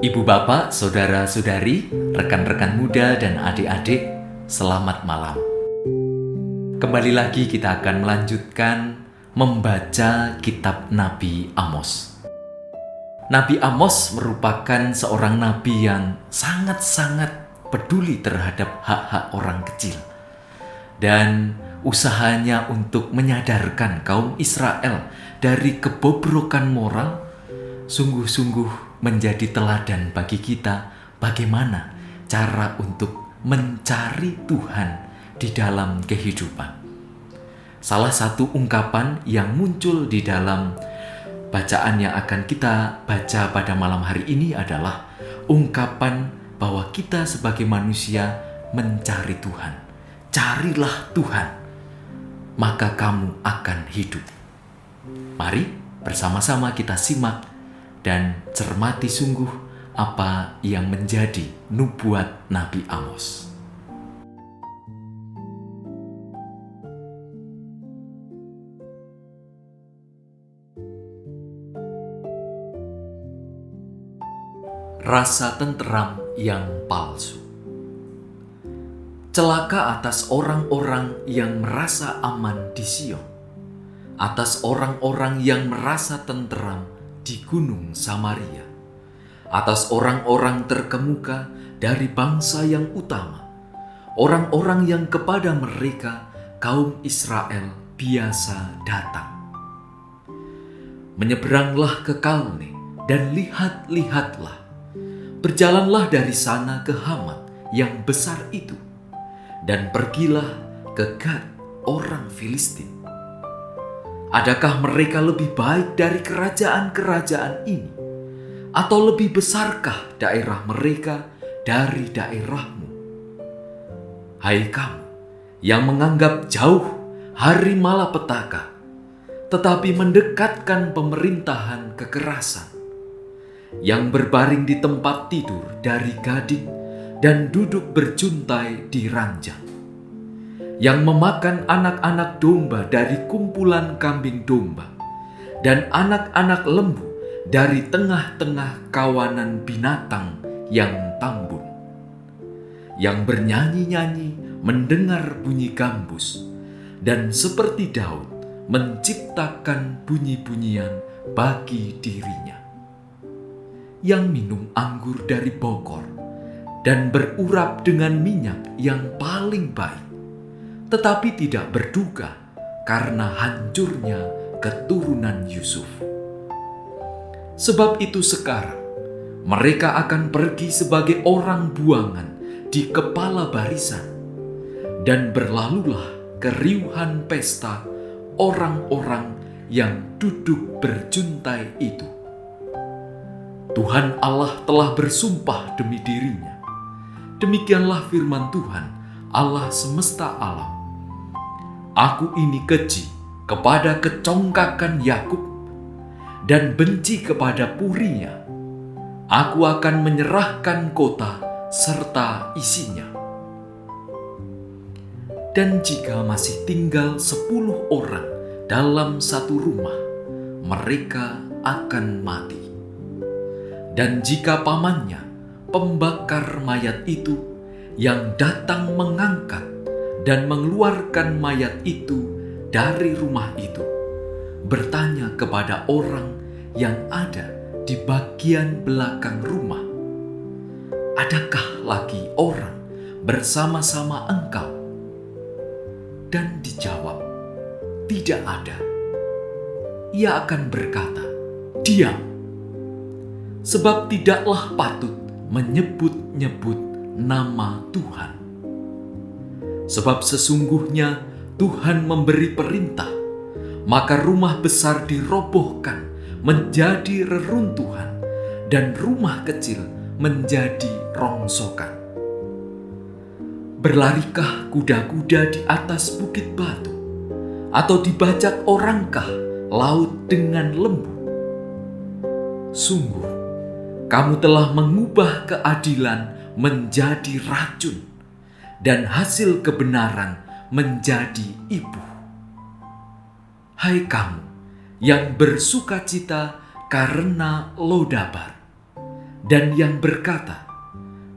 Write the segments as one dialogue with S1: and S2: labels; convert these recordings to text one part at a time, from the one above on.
S1: Ibu bapak, saudara-saudari, rekan-rekan muda dan adik-adik, selamat malam. Kembali lagi kita akan melanjutkan membaca kitab Nabi Amos. Nabi Amos merupakan seorang nabi yang sangat-sangat peduli terhadap hak-hak orang kecil. Dan usahanya untuk menyadarkan kaum Israel dari kebobrokan moral sungguh-sungguh menjadi teladan bagi kita bagaimana cara untuk mencari Tuhan di dalam kehidupan. Salah satu ungkapan yang muncul di dalam bacaan yang akan kita baca pada malam hari ini adalah ungkapan bahwa kita sebagai manusia mencari Tuhan. Carilah Tuhan, maka kamu akan hidup. Mari bersama-sama kita simak dan cermati sungguh apa yang menjadi nubuat Nabi Amos. Rasa tenteram yang palsu. Celaka atas orang-orang yang merasa aman di Sion, atas orang-orang yang merasa tenteram di Gunung Samaria, atas orang-orang terkemuka dari bangsa yang utama, orang-orang yang kepada mereka kaum Israel biasa datang. Menyeberanglah ke Kalne dan lihat-lihatlah, berjalanlah dari sana ke Hamat yang besar itu, dan pergilah ke Gad orang Filistin. Adakah mereka lebih baik dari kerajaan-kerajaan ini? Atau lebih besarkah daerah mereka dari daerahmu? Hai kamu yang menganggap jauh hari malapetaka, tetapi mendekatkan pemerintahan kekerasan, yang berbaring di tempat tidur dari gading dan duduk berjuntai di ranjang, yang memakan anak-anak domba dari kumpulan kambing domba dan anak-anak lembu dari tengah-tengah kawanan binatang yang tambun, yang bernyanyi-nyanyi mendengar bunyi gambus dan seperti Daud menciptakan bunyi-bunyian bagi dirinya, yang minum anggur dari bokor dan berurap dengan minyak yang paling baik, tetapi tidak berduka karena hancurnya keturunan Yusuf. Sebab itu sekarang mereka akan pergi sebagai orang buangan di kepala barisan, dan berlalulah keriuhan pesta orang-orang yang duduk berjuntai itu. Tuhan Allah telah bersumpah demi dirinya. Demikianlah firman Tuhan, Allah semesta alam. Aku ini keji kepada kecongkakan Yakub dan benci kepada purinya. Aku akan menyerahkan kota serta isinya. Dan jika masih tinggal 10 orang dalam satu rumah, mereka akan mati. Dan jika pamannya, pembakar mayat itu, yang datang mengangkat dan mengeluarkan mayat itu dari rumah itu, bertanya kepada orang yang ada di bagian belakang rumah, "Adakah lagi orang bersama-sama engkau?" Dan dijawab, "Tidak ada." Ia akan berkata, "Diam, sebab tidaklah patut menyebut-nyebut nama Tuhan. Sebab sesungguhnya Tuhan memberi perintah, maka rumah besar dirobohkan menjadi reruntuhan, dan rumah kecil menjadi rongsokan. Berlarikah kuda-kuda di atas bukit batu, atau dibajak orangkah laut dengan lembu? Sungguh, kamu telah mengubah keadilan menjadi racun, dan hasil kebenaran menjadi ibu. Hai kamu yang bersukacita karena Lodabar, dan yang berkata,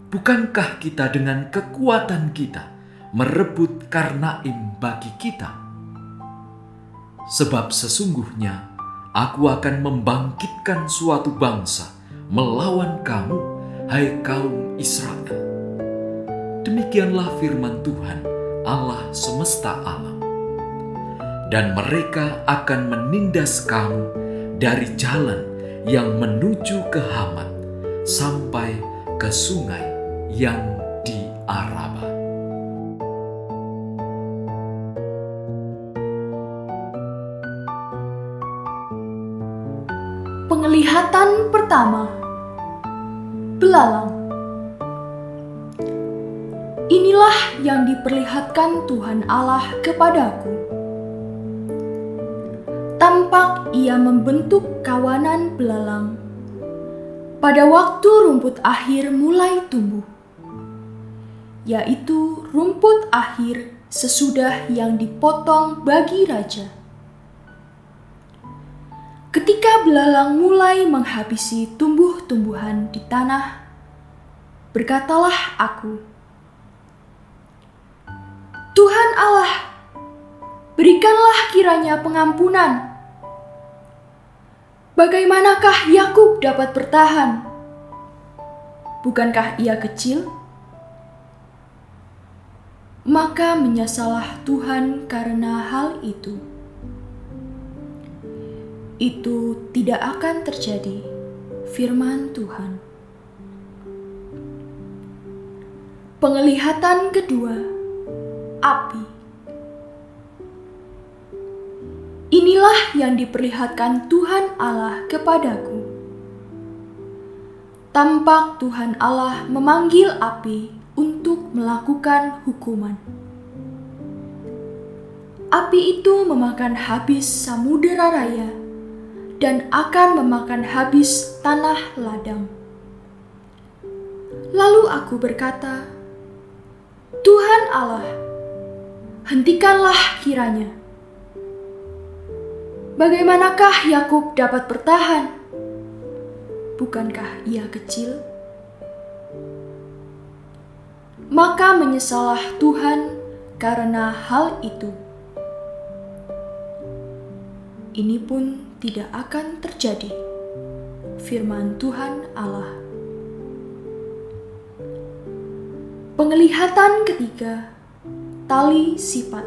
S1: "Bukankah kita dengan kekuatan kita merebut Karnaim bagi kita? Sebab sesungguhnya aku akan membangkitkan suatu bangsa melawan kamu, hai kaum Israel." Demikianlah firman Tuhan, Allah semesta alam. "Dan mereka akan menindas kamu dari jalan yang menuju ke Hamat sampai ke sungai yang di Araba."
S2: Penglihatan pertama, belalang. Inilah yang diperlihatkan Tuhan Allah kepadaku. Tampak ia membentuk kawanan belalang pada waktu rumput akhir mulai tumbuh, yaitu rumput akhir sesudah yang dipotong bagi raja. Ketika belalang mulai menghabisi tumbuh-tumbuhan di tanah, berkatalah aku, "Tuhan Allah, berikanlah kiranya pengampunan. Bagaimanakah Yakub dapat bertahan? Bukankah ia kecil?" Maka menyesallah Tuhan karena hal itu. Itu tidak akan terjadi, firman Tuhan. Penglihatan kedua, api. Inilah yang diperlihatkan Tuhan Allah kepadaku. Tampak Tuhan Allah memanggil api untuk melakukan hukuman. Api itu memakan habis samudera raya dan akan memakan habis tanah ladang. Lalu aku berkata, "Tuhan Allah, hentikanlah kiranya. Bagaimanakah Yakub dapat bertahan? Bukankah ia kecil?" Maka menyesallah Tuhan karena hal itu. Ini pun tidak akan terjadi, firman Tuhan Allah. Penglihatan ketiga, tali sifat.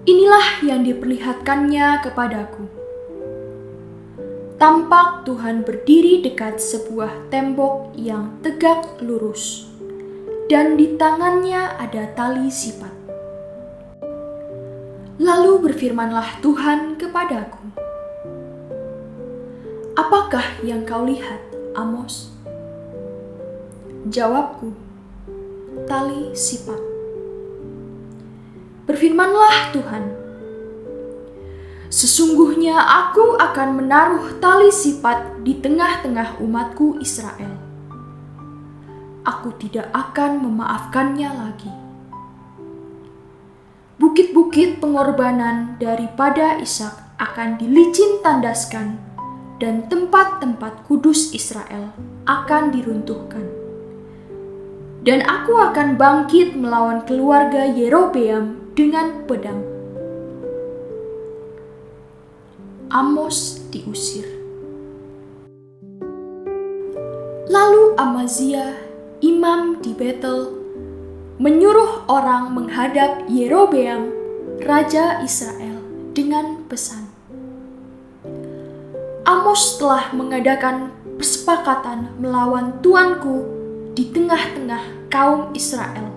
S2: Inilah yang diperlihatkannya kepadaku. Tampak Tuhan berdiri dekat sebuah tembok yang tegak lurus, dan di tangannya ada tali sifat. Lalu berfirmanlah Tuhan kepadaku, "Apakah yang kau lihat, Amos?" Jawabku, "Tali sifat." Berfirmanlah Tuhan, "Sesungguhnya aku akan menaruh tali sifat di tengah-tengah umatku Israel. Aku tidak akan memaafkannya lagi. Bukit-bukit pengorbanan daripada Ishak akan dilicin tandaskan, dan tempat-tempat kudus Israel akan diruntuhkan. Dan aku akan bangkit melawan keluarga Yerobeam dengan pedang." Amos diusir. Lalu Amazia, imam di Betel, menyuruh orang menghadap Yerobeam, raja Israel, dengan pesan. "Amos telah mengadakan persepakatan melawan tuanku di tengah-tengah kaum Israel.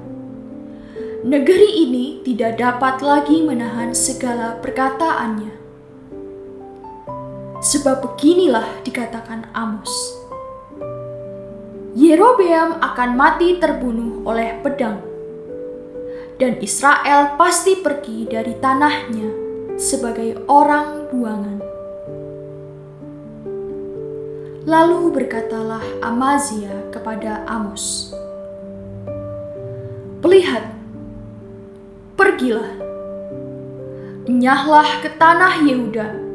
S2: Negeri ini tidak dapat lagi menahan segala perkataannya. Sebab beginilah dikatakan Amos, Yerobeam akan mati terbunuh oleh pedang, dan Israel pasti pergi dari tanahnya sebagai orang buangan." Lalu berkatalah Amazia kepada Amos, "Lihat, pergilah, enyahlah ke tanah Yehuda.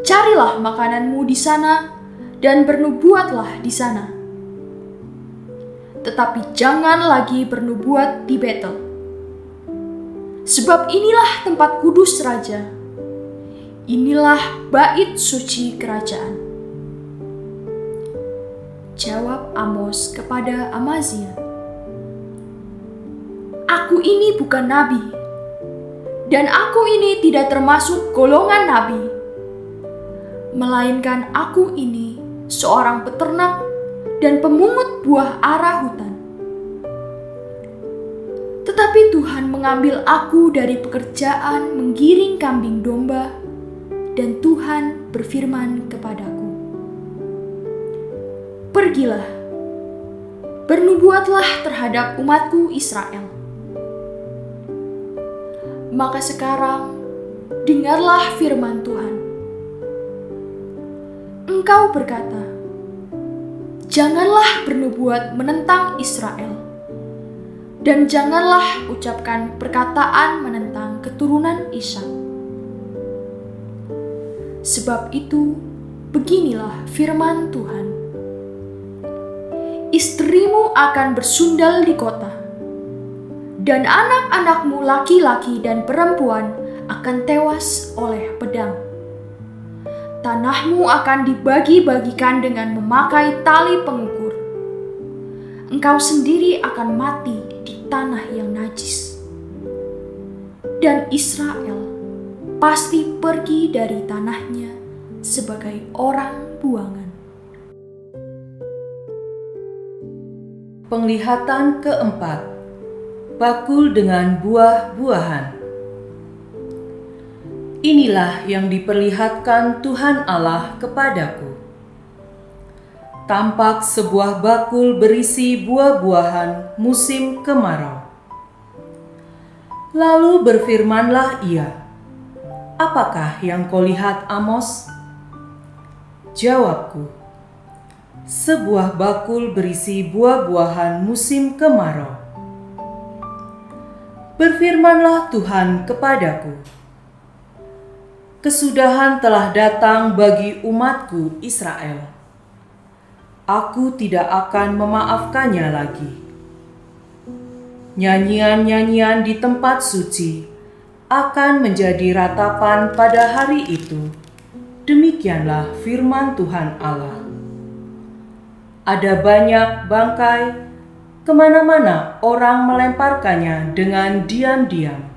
S2: carilah makananmu di sana dan bernubuatlah di sana. Tetapi jangan lagi bernubuat di Betel, sebab inilah tempat kudus raja, inilah bait suci kerajaan. Jawab Amos kepada Amazia, "Aku ini bukan nabi, dan aku ini tidak termasuk golongan nabi, melainkan aku ini seorang peternak dan pemungut buah ara hutan. Tetapi Tuhan mengambil aku dari pekerjaan menggiring kambing domba, dan Tuhan berfirman kepadaku, pergilah, bernubuatlah terhadap umatku Israel. Maka sekarang dengarlah firman Tuhan. Engkau berkata, janganlah bernubuat menentang Israel, dan janganlah ucapkan perkataan menentang keturunan Ishak. Sebab itu, beginilah firman Tuhan. Istrimu akan bersundal di kota, dan anak-anakmu laki-laki dan perempuan akan tewas oleh pedang. Tanahmu akan dibagi-bagikan dengan memakai tali pengukur. Engkau sendiri akan mati di tanah yang najis. Dan Israel pasti pergi dari tanahnya sebagai orang buangan."
S3: Penglihatan keempat, bakul dengan buah-buahan. Inilah yang diperlihatkan Tuhan Allah kepadaku. Tampak sebuah bakul berisi buah-buahan musim kemarau. Lalu berfirmanlah ia, "Apakah yang kau lihat, Amos?" Jawabku, "Sebuah bakul berisi buah-buahan musim kemarau." Berfirmanlah Tuhan kepadaku, "Kesudahan telah datang bagi umatku Israel. Aku tidak akan memaafkannya lagi. Nyanyian-nyanyian di tempat suci akan menjadi ratapan pada hari itu." Demikianlah firman Tuhan Allah. Ada banyak bangkai, kemana-mana orang melemparkannya dengan diam-diam.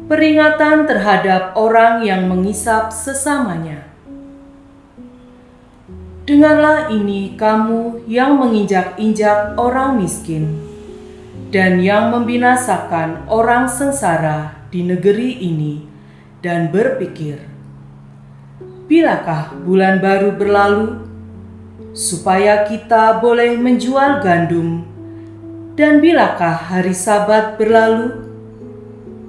S3: Peringatan terhadap orang yang mengisap sesamanya. Dengarlah ini kamu yang menginjak-injak orang miskin dan yang membinasakan orang sengsara di negeri ini, dan berpikir, bilakah bulan baru berlalu supaya kita boleh menjual gandum, dan bilakah hari Sabat berlalu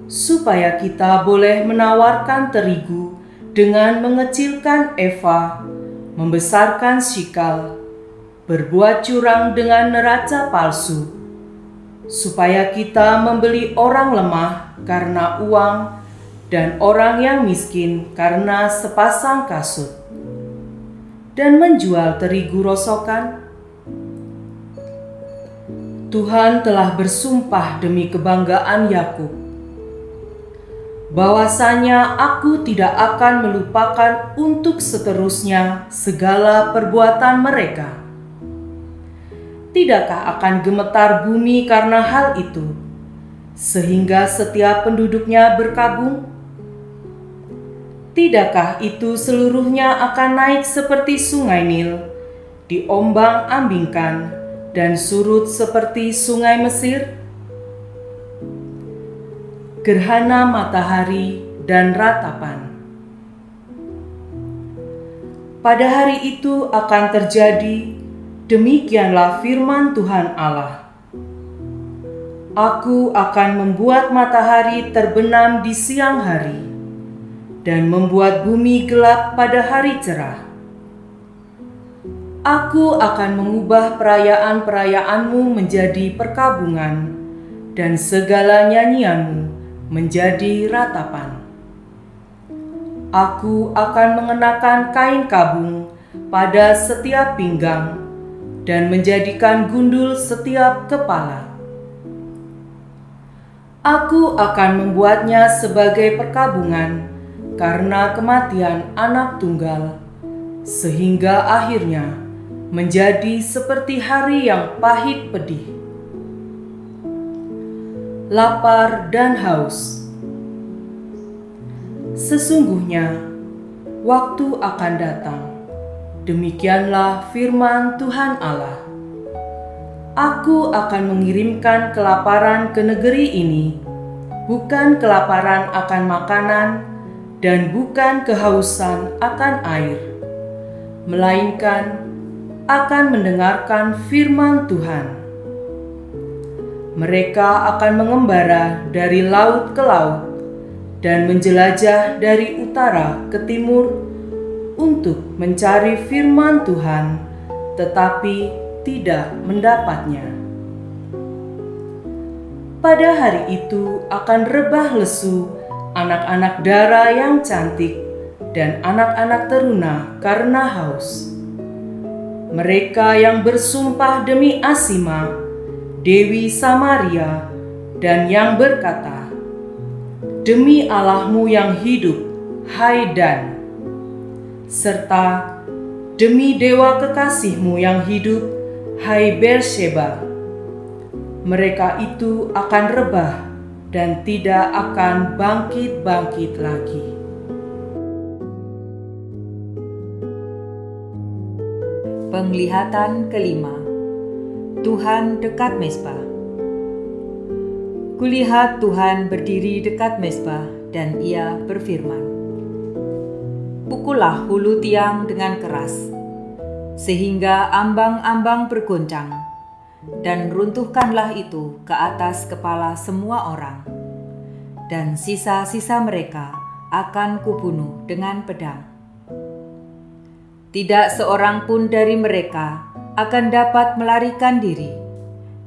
S3: supaya kita boleh menawarkan terigu dengan mengecilkan eva, membesarkan sikal, berbuat curang dengan neraca palsu, supaya kita membeli orang lemah karena uang dan orang yang miskin karena sepasang kasut, dan menjual terigu rosokan? Tuhan telah bersumpah demi kebanggaan Yakub, bahwasanya aku tidak akan melupakan untuk seterusnya segala perbuatan mereka. Tidakkah akan gemetar bumi karena hal itu, sehingga setiap penduduknya berkabung? Tidakkah itu seluruhnya akan naik seperti sungai Nil, diombang-ambingkan, dan surut seperti sungai Mesir? Gerhana matahari dan ratapan. Pada hari itu akan terjadi, demikianlah firman Tuhan Allah. Aku akan membuat matahari terbenam di siang hari, dan membuat bumi gelap pada hari cerah. Aku akan mengubah perayaan-perayaanmu menjadi perkabungan, dan segala nyanyianmu menjadi ratapan. Aku akan mengenakan kain kabung pada setiap pinggang dan menjadikan gundul setiap kepala. Aku akan membuatnya sebagai perkabungan karena kematian anak tunggal, sehingga akhirnya menjadi seperti hari yang pahit pedih. Lapar dan haus. Sesungguhnya waktu akan datang, demikianlah firman Tuhan Allah. Aku akan mengirimkan kelaparan ke negeri ini, bukan kelaparan akan makanan dan bukan kehausan akan air, melainkan akan mendengarkan firman Tuhan. Mereka akan mengembara dari laut ke laut dan menjelajah dari utara ke timur untuk mencari firman Tuhan, tetapi tidak mendapatnya. Pada hari itu akan rebah lesu anak-anak dara yang cantik dan anak-anak teruna karena haus. Mereka yang bersumpah demi Asima, Dewi Samaria, dan yang berkata, "Demi Allahmu yang hidup, hai Dan," serta "Demi dewa kekasihmu yang hidup, hai Beersheba," mereka itu akan rebah dan tidak akan bangkit-bangkit lagi.
S4: Penglihatan kelima. Tuhan dekat mezbah. Kulihat Tuhan berdiri dekat mezbah dan Ia berfirman, "Pukullah hulu tiang dengan keras, sehingga ambang-ambang bergoncang, dan runtuhkanlah itu ke atas kepala semua orang, dan sisa-sisa mereka akan kubunuh dengan pedang. Tidak seorang pun dari mereka akan dapat melarikan diri,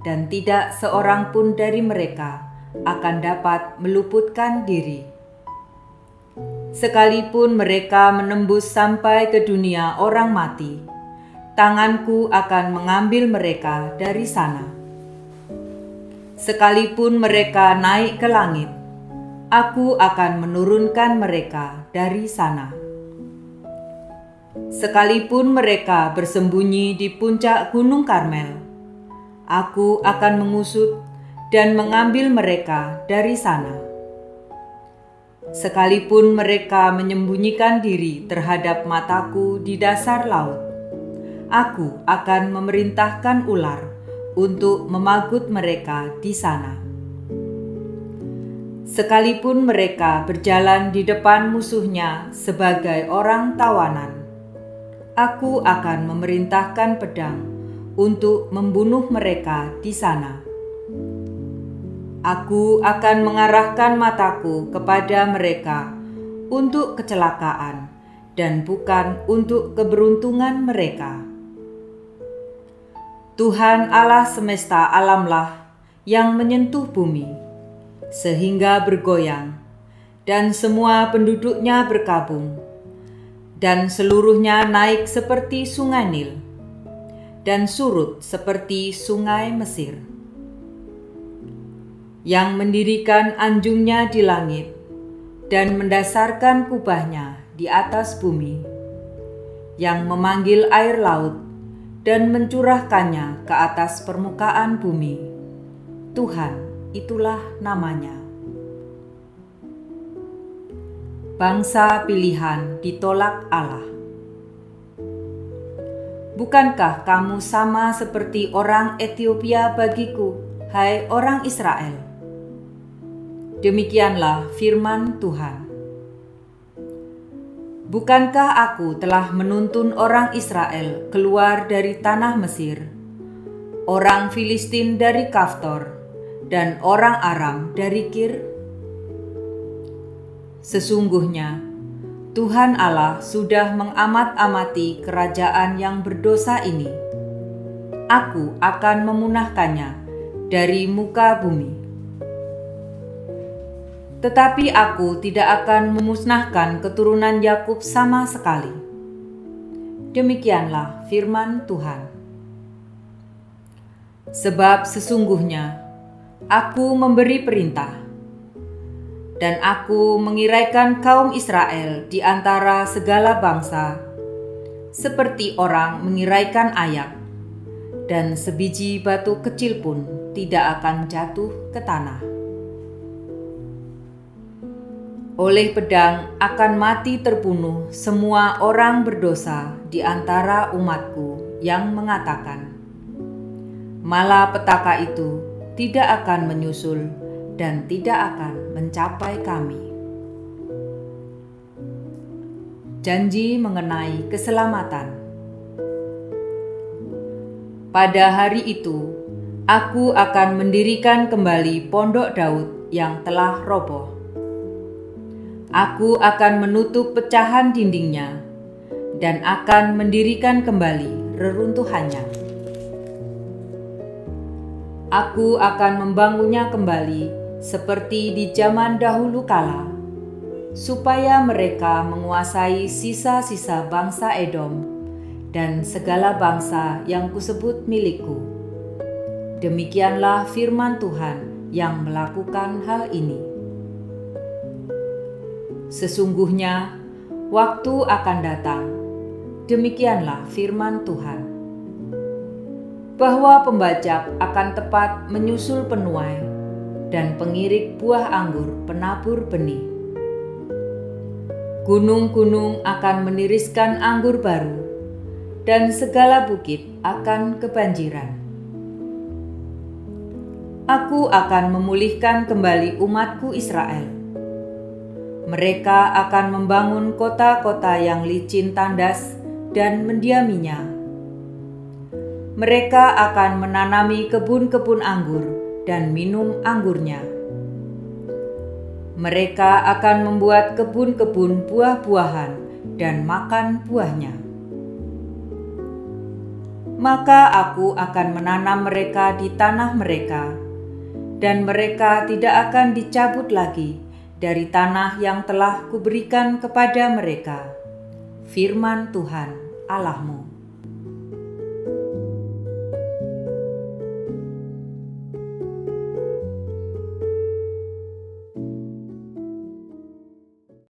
S4: dan tidak seorang pun dari mereka akan dapat meluputkan diri. Sekalipun mereka menembus sampai ke dunia orang mati, tanganku akan mengambil mereka dari sana. Sekalipun mereka naik ke langit, aku akan menurunkan mereka dari sana. Sekalipun mereka bersembunyi di puncak Gunung Karmel, aku akan mengusut dan mengambil mereka dari sana. Sekalipun mereka menyembunyikan diri terhadap mataku di dasar laut, aku akan memerintahkan ular untuk memagut mereka di sana. Sekalipun mereka berjalan di depan musuhnya sebagai orang tawanan, aku akan memerintahkan pedang untuk membunuh mereka di sana. Aku akan mengarahkan mataku kepada mereka untuk kecelakaan dan bukan untuk keberuntungan mereka. Tuhan Allah semesta alamlah yang menyentuh bumi, sehingga bergoyang, dan semua penduduknya berkabung, dan seluruhnya naik seperti sungai Nil, dan surut seperti sungai Mesir. Yang mendirikan anjungnya di langit, dan mendasarkan kubahnya di atas bumi, yang memanggil air laut, dan mencurahkannya ke atas permukaan bumi. Tuhan, itulah namanya. Bangsa pilihan ditolak Allah. Bukankah kamu sama seperti orang Ethiopia bagiku, hai orang Israel? Demikianlah firman Tuhan. Bukankah aku telah menuntun orang Israel keluar dari tanah Mesir, orang Filistin dari Kaftor, dan orang Aram dari Kir? Sesungguhnya Tuhan Allah sudah mengamat-amati kerajaan yang berdosa ini. Aku akan memunahkannya dari muka bumi. tetapi aku tidak akan memusnahkan keturunan Yakub sama sekali. Demikianlah firman Tuhan. Sebab sesungguhnya aku memberi perintah, dan aku mengiraikan kaum Israel di antara segala bangsa, seperti orang mengiraikan ayak, dan sebiji batu kecil pun tidak akan jatuh ke tanah. Oleh pedang akan mati terbunuh semua orang berdosa di antara umatku yang mengatakan, malapetaka itu tidak akan menyusul dan tidak akan mencapai kami. Janji mengenai keselamatan. Pada hari itu, aku akan mendirikan kembali pondok Daud yang telah roboh. Aku akan menutup pecahan dindingnya dan akan mendirikan kembali reruntuhannya. Aku akan membangunnya kembali seperti di zaman dahulu kala, supaya mereka menguasai sisa-sisa bangsa Edom dan segala bangsa yang kusebut milikku. Demikianlah firman Tuhan yang melakukan hal ini. Sesungguhnya waktu akan datang, demikianlah firman Tuhan, bahwa pembajak akan tepat menyusul penuai dan pengirik buah anggur penabur benih. Gunung-gunung akan meniriskan anggur baru, dan segala bukit akan kebanjiran. Aku akan memulihkan kembali umatku Israel. Mereka akan membangun kota-kota yang licin tandas dan mendiaminya. Mereka akan menanami kebun-kebun anggur dan minum anggurnya. Mereka akan membuat kebun-kebun buah-buahan dan makan buahnya. Maka aku akan menanam mereka di tanah mereka, dan mereka tidak akan dicabut lagi dari tanah yang telah kuberikan kepada mereka. Firman Tuhan Allahmu.